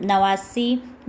1989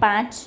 5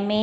MA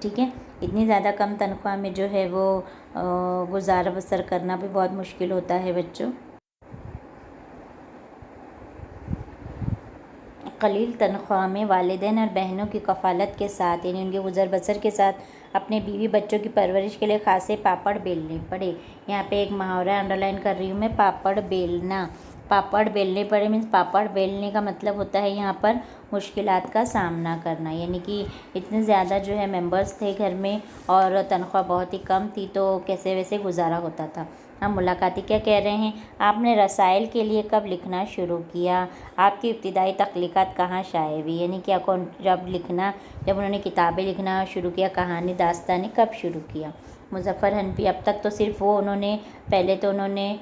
ٹھیک ہے، اتنی زیادہ کم تنخواہ میں جو ہے وہ گزارا بسر کرنا بھی بہت مشکل ہوتا ہے بچوں۔ قلیل تنخواہ میں والدین اور بہنوں کی کفالت کے ساتھ یعنی ان کے گزر بسر کے ساتھ اپنے بیوی بچوں کی پرورش کے لیے خاصے پاپڑ بیلنے پڑے۔ یہاں پہ ایک محاورہ انڈر لائن کر رہی ہوں میں، پاپڑ بیلنا۔ پاپڑ بیلنے پڑے مینس پاپڑ بیلنے کا مطلب ہوتا ہے یہاں پر مشکلات کا سامنا کرنا، یعنی کہ اتنے زیادہ جو ہے ممبرس تھے گھر میں اور تنخواہ بہت ہی کم تھی، تو کیسے ویسے گزارا ہوتا تھا۔ ہم ملاقاتی کیا کہہ رہے ہیں، آپ نے رسائل کے لیے کب لکھنا شروع کیا؟ آپ کی ابتدائی تخلیقات کہاں شائع ہوئی؟ یعنی کہ جب انہوں نے کتابیں لکھنا شروع کیا، کہانی داستانیں کب شروع کیا؟ مظفر حنفی اب تک تو صرف انہوں نے پہلے تو انہوں نے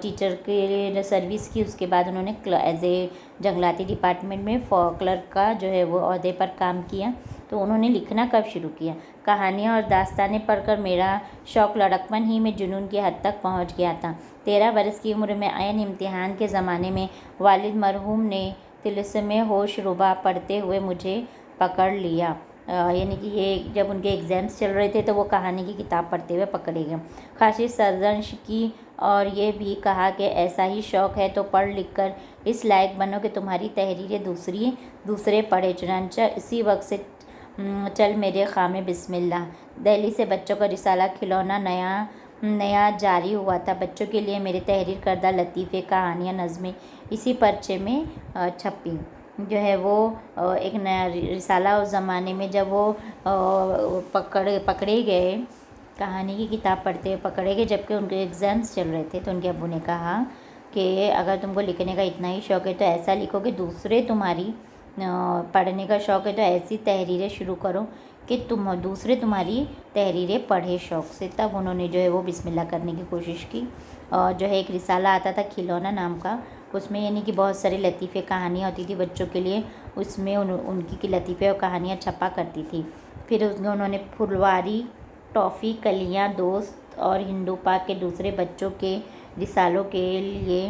ٹیچر کے لیے سروس کی، اس کے بعد انہوں نے ایز اے جنگلاتی ڈپارٹمنٹ میں کلرک کا جو ہے وہ عہدے پر کام کیا۔ تو انہوں نے لکھنا کب شروع کیا؟ کہانیاں اور داستانیں پڑھ کر میرا شوق لڑکپن ہی میں جنون کی حد تک پہنچ گیا تھا۔ 13 برس کی عمر میں عین امتحان کے زمانے میں والد مرحوم نے طلسم ہوش ربا پڑھتے ہوئے مجھے پکڑ لیا، یعنی کہ یہ جب ان کے ایگزامس چل رہے تھے تو وہ کہانی کی کتاب پڑھتے ہوئے پکڑے گئے۔ خاصی سرزنش کی اور یہ بھی کہا کہ ایسا ہی شوق ہے تو پڑھ لکھ کر اس لائق بنو کہ تمہاری تحریریں دوسرے پڑھے۔ چنانچہ اسی وقت سے چل میرے خامے بسم اللہ۔ دہلی سے بچوں کا رسالہ کھلونا نیا جاری ہوا تھا۔ بچوں کے لیے میرے تحریر کردہ لطیفے، کہانیاں، نظمیں اسی پرچے میں چھپی۔ جو ہے وہ ایک نیا رسالہ اس زمانے میں جب وہ پکڑے گئے، کہانی کی کتاب پڑھتے ہوئے پکڑے گئے جبکہ ان کے ایگزامس چل رہے تھے، تو ان کے ابو نے کہا کہ اگر تم کو لکھنے کا اتنا ہی شوق ہے تو ایسا لکھو کہ پڑھنے کا شوق ہے تو ایسی تحریریں شروع کرو کہ دوسرے تمہاری تحریریں پڑھے شوق سے۔ تب انہوں نے جو ہے وہ بسم اللہ کرنے کی کوشش کی، اور جو ہے ایک رسالہ آتا تھا کھلونا نام کا، اس میں یعنی کہ بہت سارے لطیفے کہانیاں ہوتی تھی بچوں کے لیے، اس میں ان کی لطیفے اور کہانیاں چھپا کرتی تھی۔ پھر اس میں انہوں نے پھلواری، ٹافی، کلیاں، دوست اور ہندو پاک کے دوسرے بچوں کے رسالوں کے لیے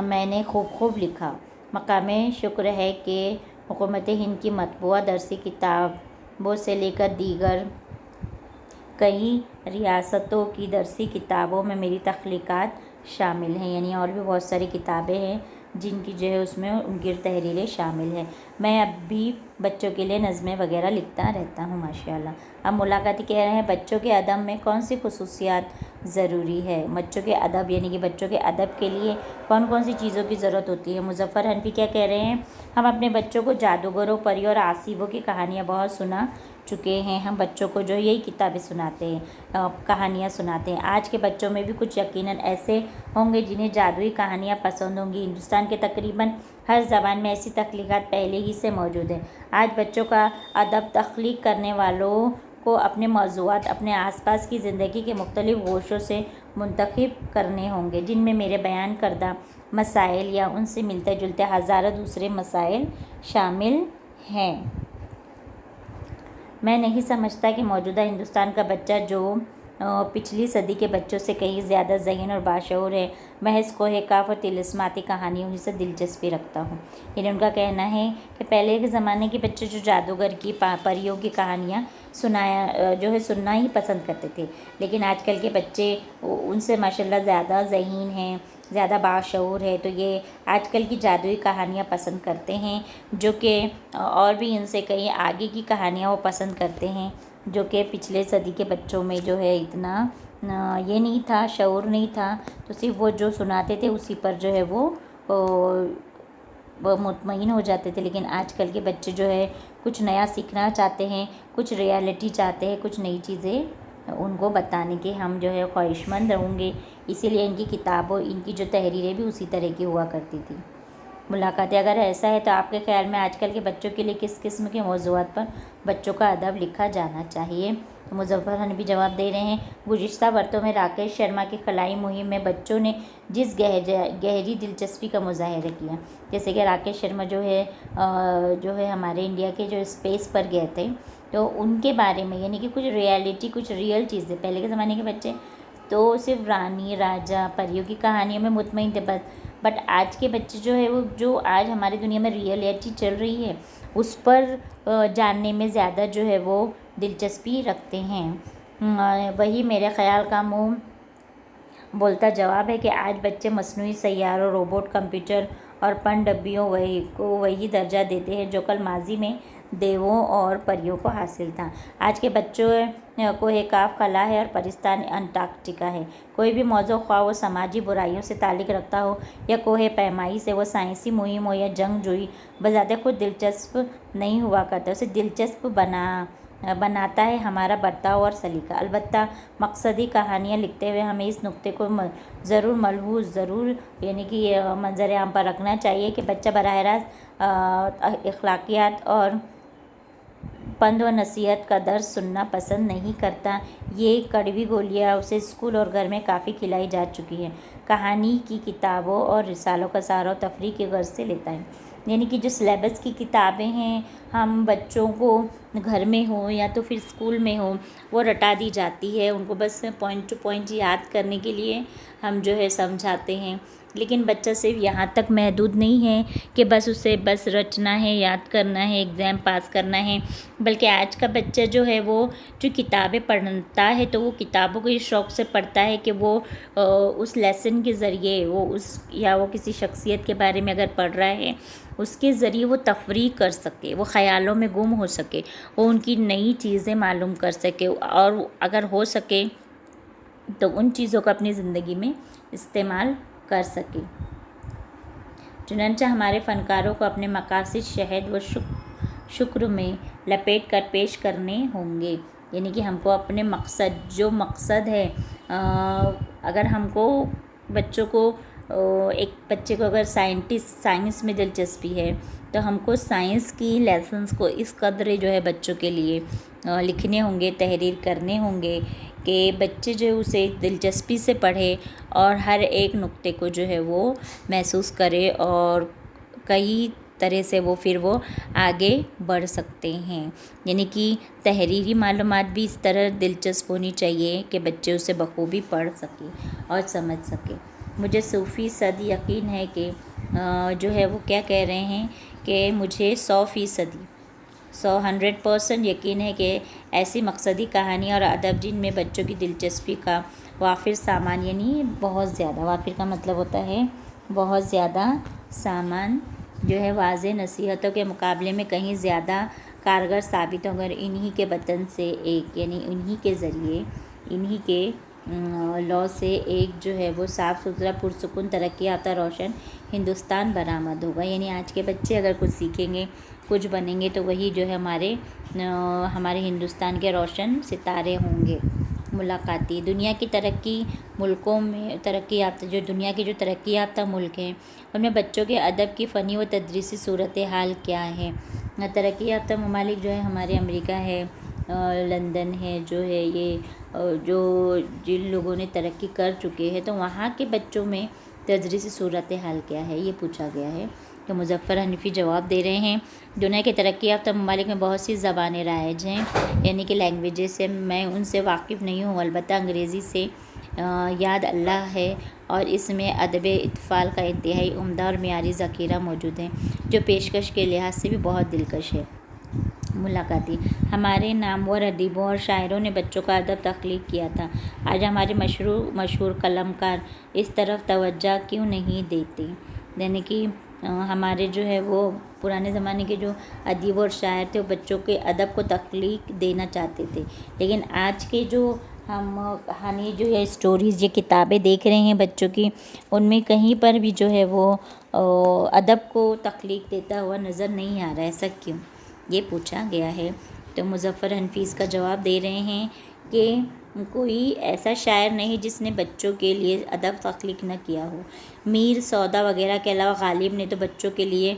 میں نے خوب لکھا۔ مقام شکر ہے کہ حکومت ہند کی مطبوعہ درسی کتابوں سے لے کر دیگر کئی ریاستوں کی درسی کتابوں میں میری تخلیقات شامل ہیں، یعنی اور بھی بہت ساری کتابیں ہیں جن کی جو ہے اس میں ان کی تحریریں شامل ہیں۔ میں اب بھی بچوں کے لیے نظمیں وغیرہ لکھتا رہتا ہوں ماشاءاللہ۔ اب ملاقاتی کہہ رہے ہیں بچوں کے ادب میں کون سی خصوصیات ضروری ہے؟ بچوں کے ادب یعنی کہ بچوں کے ادب کے لیے کون سی چیزوں کی ضرورت ہوتی ہے؟ مظفر حنفی کیا کہہ رہے ہیں، ہم اپنے بچوں کو جادوگروں، پریوں اور آسیبوں کی کہانیاں بہت سنا چکے ہیں۔ ہم بچوں کو جو یہی کتابیں سناتے ہیں، کہانیاں سناتے ہیں۔ آج کے بچوں میں بھی کچھ یقیناً ایسے ہوں گے جنہیں جادوئی کہانیاں پسند ہوں گی۔ ہندوستان کے تقریباً ہر زبان میں ایسی تخلیقات پہلے ہی سے موجود ہیں۔ آج بچوں کا ادب تخلیق کرنے والوں کو اپنے موضوعات اپنے آس پاس کی زندگی کے مختلف گوشوں سے منتخب کرنے ہوں گے، جن میں میرے بیان کردہ مسائل یا ان سے ملتے جلتے ہزاروں دوسرے مسائل شامل ہیں۔ میں نہیں سمجھتا کہ موجودہ ہندوستان کا بچہ جو پچھلی صدی کے بچوں سے کہیں زیادہ ذہین اور باشعور ہے، محض کوہ کاف اور طلسماتی کہانیوں ہی سے دلچسپی رکھتا ہوں۔ یعنی ان کا کہنا ہے کہ پہلے کے زمانے کے بچے جو جادوگر کی، پریوں کی کہانیاں سننا ہی پسند کرتے تھے، لیکن آج کل کے بچے ان سے ماشاءاللہ زیادہ ذہین ہیں، زیادہ باشعور ہے، تو یہ آج کل کی جادوئی کہانیاں پسند کرتے ہیں، جو کہ اور بھی ان سے کہیں آگے کی کہانیاں وہ پسند کرتے ہیں، جو کہ پچھلے صدی کے بچوں میں جو ہے اتنا یہ نہیں تھا، شعور نہیں تھا، تو صرف وہ جو سناتے تھے اسی پر جو ہے وہ مطمئن ہو جاتے تھے۔ لیکن آج کل کے بچے جو ہے کچھ نیا سیکھنا چاہتے ہیں، کچھ ریالٹی چاہتے ہیں، کچھ نئی چیزیں ان کو بتانے کے ہم جو ہے خواہش مند ہوں گے، اسی لیے ان کی کتابوں، ان کی جو تحریریں بھی اسی طرح کی ہوا کرتی تھی۔ ملاقاتیں اگر ایسا ہے تو آپ کے خیال میں آج کل کے بچوں کے لیے کس قسم کے موضوعات پر بچوں کا ادب لکھا جانا چاہیے؟ تو مظفر حنفی جواب دے رہے ہیں، گزشتہ برسوں میں راکیش شرما کی خلائی مہم میں بچوں نے جس گہری دلچسپی کا مظاہرہ کیا، جیسے کہ راکیش شرما جو ہے ہمارے انڈیا کے جو اسپیس پر گئے تھے، تو ان کے بارے میں یعنی کہ کچھ ریالٹی، کچھ ریئل چیزیں، پہلے کے زمانے کے بچے تو صرف رانی راجا پریوں کی کہانیوں میں مطمئن تھے بٹ آج کے بچے جو ہے وہ جو آج ہماری دنیا میں ریئلٹی چل رہی ہے اس پر جاننے میں زیادہ جو ہے وہ دلچسپی رکھتے ہیں۔ وہی میرے خیال کا منہ بولتا جواب ہے کہ آج بچے مصنوعی سیاروں، روبوٹ، کمپیوٹر اور پن ڈبیوں کو وہی درجہ دیتے ہیں جو کل ماضی میں دیووں اور پریوں کو حاصل تھا۔ آج کے بچوں کوہ کاف خلا ہے اور پرستان انٹارکٹیکا ہے۔ کوئی بھی موضوع، خواہ وہ سماجی برائیوں سے تعلق رکھتا ہو یا کوہ پیمائی سے، وہ سائنسی مہم ہو یا جنگ جوئی، بذات خود دلچسپ نہیں ہوا کرتا، اسے دلچسپ بناتا ہے ہمارا برتاؤ اور سلیقہ۔ البتہ مقصدی کہانیاں لکھتے ہوئے ہمیں اس نکتے کو ضرور یعنی کہ منظر عام پر رکھنا چاہیے کہ بچہ براہ راست اخلاقیات اور پند و نصیحت کا درس سننا پسند نہیں کرتا۔ یہ کڑوی گولیاں اسے اسکول اور گھر میں کافی کھلائی جا چکی ہیں۔ کہانی کی کتابوں اور رسالوں کا سہارا تفریح کی غرض سے لیتا ہے، یعنی کہ جو سلیبس کی کتابیں ہیں ہم بچوں کو گھر میں ہوں یا تو پھر اسکول میں ہوں وہ رٹا دی جاتی ہے، ان کو بس پوائنٹ ٹو پوائنٹ یاد کرنے کے لیے ہم سمجھاتے ہیں، لیکن بچہ صرف یہاں تک محدود نہیں ہے کہ اسے رٹنا ہے، یاد کرنا ہے، ایگزام پاس کرنا ہے، بلکہ آج کا بچہ جو کتابیں پڑھتا ہے تو وہ کتابوں کو اس شوق سے پڑھتا ہے کہ وہ اس لیسن کے ذریعے وہ کسی شخصیت کے بارے میں اگر پڑھ رہا ہے اس کے ذریعے وہ تفریح کر سکے، وہ خیالوں میں گم ہو سکے، وہ ان کی نئی چیزیں معلوم کر سکے اور اگر ہو سکے تو ان چیزوں کو اپنی زندگی میں استعمال کر سکے۔ چنانچہ ہمارے فنکاروں کو اپنے مقاصد شہد و شکر میں لپیٹ کر پیش کرنے ہوں گے، یعنی کہ ہم کو اپنے مقصد ہے، اگر ہم کو ایک بچے کو اگر سائنس میں دلچسپی ہے تو ہم کو سائنس کی لیسنس کو اس قدر بچوں کے لیے لکھنے ہوں گے، تحریر کرنے ہوں گے کہ بچے اسے دلچسپی سے پڑھے اور ہر ایک نقطے کو وہ محسوس کرے اور کئی طرح سے وہ آگے بڑھ سکتے ہیں، یعنی کہ تحریری معلومات بھی اس طرح دلچسپ ہونی چاہیے کہ بچے اسے بخوبی پڑھ سکے اور سمجھ سکے۔ مجھے صوفی صد یقین ہے کہ وہ کیا کہہ رہے ہیں کہ مجھے 100% یقین ہے کہ ایسی مقصدی کہانی اور ادب جن میں بچوں کی دلچسپی کا وافر سامان، یعنی بہت زیادہ، وافر کا مطلب ہوتا ہے بہت زیادہ سامان واضح نصیحتوں کے مقابلے میں کہیں زیادہ کارگر ثابت ہو، اگر انہی کے بطن سے ایک، یعنی انہی کے ذریعے، انہی کے لو سے ایک وہ صاف ستھرا پرسکون ترقی یافتہ روشن ہندوستان برآمد ہوگا، یعنی آج کے بچے اگر کچھ سیکھیں گے، کچھ بنیں گے تو وہی ہمارے ہندوستان کے روشن ستارے ہوں گے۔ ملاقاتی دنیا کی ملکوں میں ترقی یافتہ ملک ہیں، ان میں بچوں کے ادب کی فنی و تدریسی صورتحال کیا ہے؟ ترقی یافتہ ممالک ہمارے امریکہ ہے، لندن ہے، جن لوگوں نے ترقی کر چکے ہیں تو وہاں کے بچوں میں تدریسی صورتحال کیا ہے، یہ پوچھا گیا ہے۔ تو مظفر حنفی جواب دے رہے ہیں، دنیا کے ترقی یافتہ ممالک میں بہت سی زبانیں رائج ہیں، یعنی کہ لینگویجز سے میں ان سے واقف نہیں ہوں، البتہ انگریزی سے یاد اللہ ہے اور اس میں ادب اطفال کا انتہائی عمدہ اور معیاری ذخیرہ موجود ہے جو پیشکش کے لحاظ سے بھی بہت دلکش ہے۔ ملاقاتی ہمارے نامور ادیبوں اور شاعروں نے بچوں کا ادب تخلیق کیا تھا، آج ہمارے مشہور قلمکار اس طرف توجہ کیوں نہیں دیتے؟ یعنی کہ ہمارے وہ پرانے زمانے کے ادیب اور شاعر تھے وہ بچوں کے ادب کو تخلیق دینا چاہتے تھے، لیکن آج کے ہم کہانی اسٹوریز یہ کتابیں دیکھ رہے ہیں بچوں کی، ان میں کہیں پر بھی وہ ادب کو تخلیق دیتا ہوا نظر نہیں آ رہا ہے، ایسا کیوں؟ یہ پوچھا گیا ہے۔ تو مظفر حنفی اس کا جواب دے رہے ہیں کہ کوئی ایسا شاعر نہیں جس نے بچوں کے لیے ادب تخلیق نہ کیا ہو۔ میر سودا وغیرہ کے علاوہ غالب نے تو بچوں کے لیے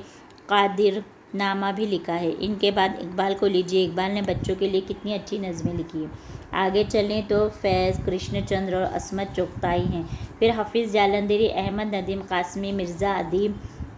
قادر نامہ بھی لکھا ہے، ان کے بعد اقبال کو لیجیے، اقبال نے بچوں کے لیے کتنی اچھی نظمیں لکھی ہیں۔ آگے چلیں تو فیض، کرشن چندر اور عصمت چغتائی ہیں، پھر حافظ جالندھری، احمد ندیم قاسمی، مرزا ادیب،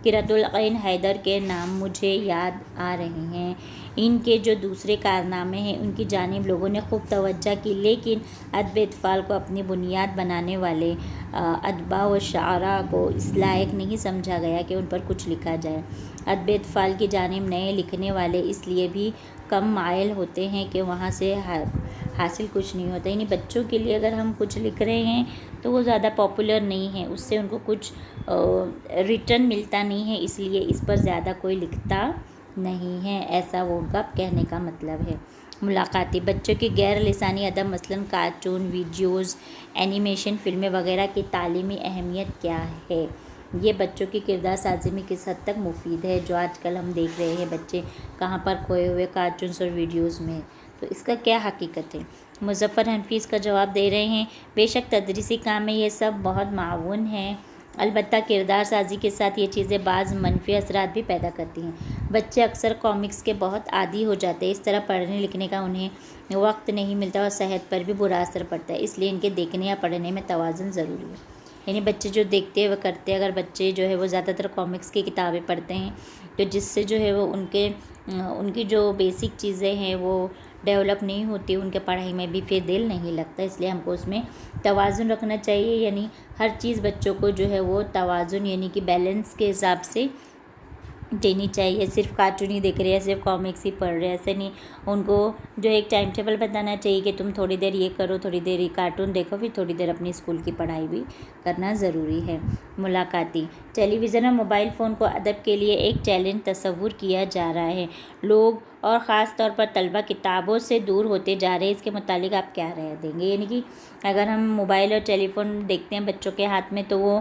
قرۃ العین حیدر کے نام مجھے یاد آ رہے ہیں۔ ان کے دوسرے کارنامے ہیں ان کی جانب لوگوں نے خوب توجہ کی، لیکن ادب اطفال کو اپنی بنیاد بنانے والے ادباء و شعراء کو اس لائق نہیں سمجھا گیا کہ ان پر کچھ لکھا جائے۔ ادب اطفال کی جانب نئے لکھنے والے اس لیے بھی کم مائل ہوتے ہیں کہ وہاں سے حاصل کچھ نہیں ہوتا. یعنی بچوں کے لیے اگر ہم کچھ لکھ رہے ہیں تو وہ زیادہ پاپولر نہیں ہے, اس سے ان کو کچھ ریٹرن ملتا نہیں ہے, اس لیے اس پر زیادہ کوئی لکھتا نہیں ہے. ایسا وہ ان کا کہنے کا مطلب ہے. ملاقاتی بچوں کی غیر لسانی ادب مثلاً کارٹون, ویڈیوز, اینیمیشن فلمیں وغیرہ کی تعلیمی اہمیت کیا ہے؟ یہ بچوں کی کردار سازی میں کس حد تک مفید ہے؟ جو آج کل ہم دیکھ رہے ہیں بچے کہاں پر کھوئے ہوئے کارٹونس اور ویڈیوز میں, تو اس کا کیا حقیقت ہے؟ مظفر حنفی اس کا جواب دے رہے ہیں, بے شک تدریسی کام میں یہ سب بہت معاون ہیں, البتہ کردار سازی کے ساتھ یہ چیزیں بعض منفی اثرات بھی پیدا کرتی ہیں. بچے اکثر کامکس کے بہت عادی ہو جاتے ہیں, اس طرح پڑھنے لکھنے کا انہیں وقت نہیں ملتا اور صحت پر بھی برا اثر پڑتا ہے. اس لیے ان کے دیکھنے یا پڑھنے میں توازن ضروری ہے. یعنی بچے جو دیکھتے ہیں وہ کرتے ہیں. اگر بچے جو ہے وہ زیادہ تر کامکس کی کتابیں پڑھتے ہیں تو جس سے جو ہے وہ ان کی جو بیسک چیزیں ہیں وہ ڈیولپ نہیں ہوتی, ان کے پڑھائی میں بھی پھر دل نہیں لگتا. اس لیے ہم کو اس میں توازن رکھنا چاہیے. یعنی ہر چیز بچوں کو جو ہے وہ توازن یعنی کہ بیلنس کے حساب سے دینی چاہیے. صرف کارٹون ہی دیکھ رہے ہیں, صرف کامکس ہی پڑھ رہے ہیں, ایسے نہیں. ان کو جو ایک ٹائم ٹیبل بتانا چاہیے کہ تم تھوڑی دیر یہ کرو, تھوڑی دیر یہ کارٹون دیکھو, پھر تھوڑی دیر اپنی اسکول کی پڑھائی بھی کرنا ضروری ہے. ملاقاتی ٹیلی ویژن اور موبائل فون کو ادب کے لیے ایک چیلنج تصور کیا جا رہا ہے. لوگ اور خاص طور پر طلبہ کتابوں سے دور ہوتے جا رہے ہیں. اس کے متعلق آپ کیا رائے دیں گے؟ یعنی کہ اگر ہم موبائل اور ٹیلی فون دیکھتے ہیں بچوں کے ہاتھ میں تو وہ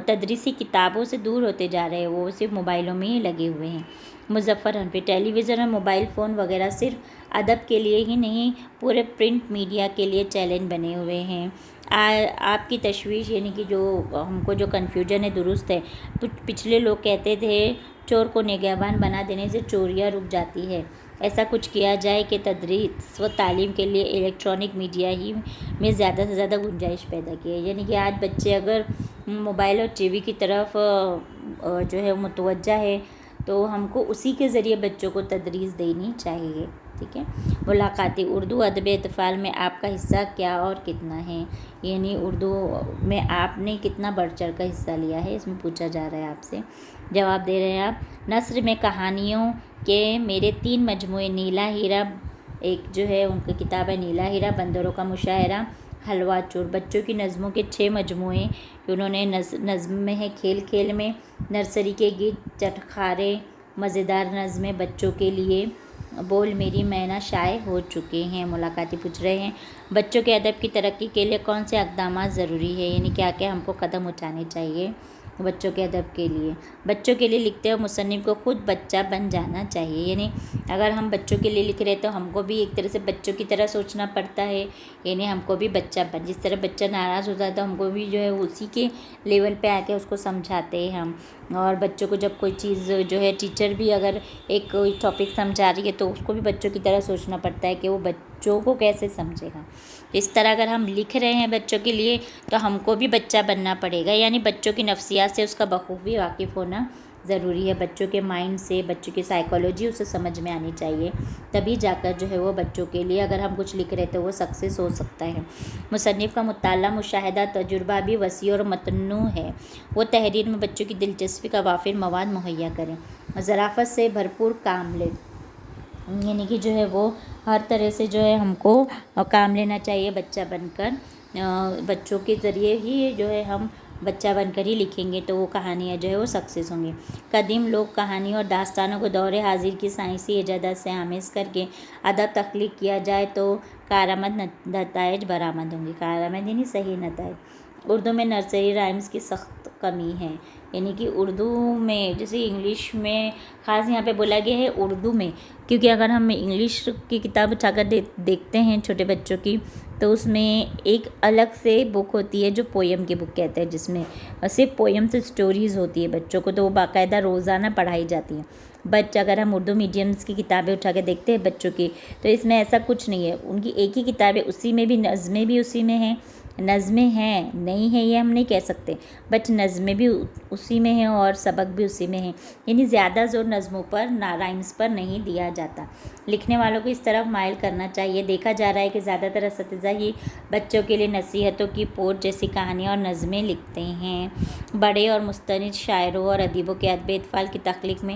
تدریسی کتابوں سے دور ہوتے جا رہے ہیں, وہ صرف موبائلوں میں ہی لگے ہوئے ہیں. مظفر حنفی ٹیلی ویژن اور موبائل فون وغیرہ صرف ادب کے لیے ہی نہیں, پورے پرنٹ میڈیا کے لیے چیلنج بنے ہوئے ہیں. آپ کی تشویش یعنی کہ جو ہم کو جو کنفیوژن ہے درست ہے. پچھلے لوگ کہتے تھے چور کو نگہبان بنا دینے سے چوریاں رک جاتی ہے. ایسا کچھ کیا جائے کہ تدریس و تعلیم کے لیے الیکٹرانک میڈیا ہی میں زیادہ سے زیادہ گنجائش پیدا کی ہے. یعنی کہ آج بچے اگر موبائل اور ٹی وی کی طرف جو ہے متوجہ ہے تو ہم کو اسی کے ذریعے بچوں کو تدریس دینی چاہیے. ٹھیک ہے. ملاقاتی اردو ادب اطفال میں آپ کا حصہ کیا اور کتنا ہے؟ یعنی اردو میں آپ نے کتنا بڑھ چڑھ کا حصہ لیا ہے, اس میں پوچھا جا رہا ہے آپ سے. جواب دے رہے ہیں آپ, نثر میں کہانیوں کے میرے 3 مجموعے نیلا ہیرا, ایک جو ہے ان کی کتاب ہے نیلا ہیرا, بندروں کا مشاعرہ, حلوہ چور. بچوں کی نظموں کے 6 مجموعے انہوں نے نظم میں ہے کھیل کھیل میں, نرسری کے گیت, چٹخارے, مزیدار نظمیں بچوں کے لیے, بول میری مینا شائع ہو چکے ہیں. ملاقاتی پوچھ رہے ہیں بچوں کے ادب کی ترقی کے لیے کون سے اقدامات ضروری ہے؟ یعنی کیا کیا ہم کو قدم اٹھانے چاہیے بچوں کے ادب کے لیے؟ بچوں کے لیے لکھتے ہوئے مصنف کو خود بچہ بن جانا چاہیے. یعنی اگر ہم بچوں کے لیے لکھ رہے تو ہم کو بھی ایک طرح سے بچوں کی طرح سوچنا پڑتا ہے. یعنی ہم کو بھی بچہ جس طرح بچہ ناراض ہوتا ہے تو ہم کو بھی جو ہے اسی کے لیول پہ آ کے اس کو سمجھاتے ہیں ہم. اور بچوں کو جب کوئی چیز جو ہے ٹیچر بھی اگر ایک کوئی ٹاپک سمجھا رہی ہے تو اس کو بھی بچوں کی طرح سوچنا پڑتا ہے کہ وہ بچوں کو کیسے سمجھے گا. اس طرح اگر ہم لکھ رہے ہیں بچوں کے لیے تو ہم کو بھی بچہ بننا پڑے گا. یعنی بچوں کی نفسیات سے اس کا بخوبی واقف ہونا ضروری ہے. بچوں کے مائنڈ سے, بچوں کی سائیکالوجی اسے سمجھ میں آنی چاہیے, تبھی جا کر جو ہے وہ بچوں کے لیے اگر ہم کچھ لکھ رہے تو وہ سکسیس ہو سکتا ہے. مصنف کا مطالعہ, مشاہدہ, تجربہ بھی وسیع اور متنوع ہے. وہ تحریر میں بچوں کی دلچسپی کا وافر مواد مہیا کریں, ظرافت سے بھرپور کام لیں. یعنی کہ جو ہے وہ ہر طرح سے جو ہے ہم کو کام لینا چاہیے بچہ بن کر. بچوں کے ذریعے ہی جو ہے ہم بچہ بن کر ہی لکھیں گے تو وہ کہانیاں جو ہے وہ سکسیس ہوں گی. قدیم لوگ کہانیوں اور داستانوں کو دور حاضر کی سائنسی ایجادات سے آمیز کر کے ادب تخلیق کیا جائے تو کارآمد نتائج برآمد ہوں گے. کارآمد یعنی صحیح نتائج. اردو میں نرسری رائمز کی سخت کمی ہے. یعنی کہ اردو میں جیسے انگلش میں خاص یہاں پہ بولا گیا ہے اردو میں, کیونکہ اگر ہم انگلش کی کتاب اٹھا کر دیکھتے ہیں چھوٹے بچوں کی تو اس میں ایک الگ سے بک ہوتی ہے جو پویم کی بک کہتے ہیں, جس میں صرف پویم سے سٹوریز ہوتی ہے بچوں کو, تو وہ باقاعدہ روزانہ پڑھائی جاتی ہیں. بٹ اگر ہم اردو میڈیمس کی کتابیں اٹھا کے دیکھتے ہیں بچوں کی تو اس میں ایسا کچھ نہیں ہے. ان کی ایک ہی کتاب ہے, اسی میں بھی نظمیں بھی اسی میں ہیں, نظمیں ہیں نہیں ہیں یہ ہم نہیں کہہ سکتے, بٹ نظمیں بھی اسی میں ہیں اور سبق بھی اسی میں ہیں. یعنی زیادہ زور نظموں پر, رائمز پر نہیں دیا جاتا. لکھنے والوں کو اس طرف مائل کرنا چاہیے. دیکھا جا رہا ہے کہ زیادہ تر اساتذہ ہی بچوں کے لیے نصیحتوں کی پوٹ جیسی کہانیاں اور نظمیں لکھتے ہیں. بڑے اور مستند شاعروں اور ادیبوں کے ادب اطفال کی تخلیق میں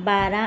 12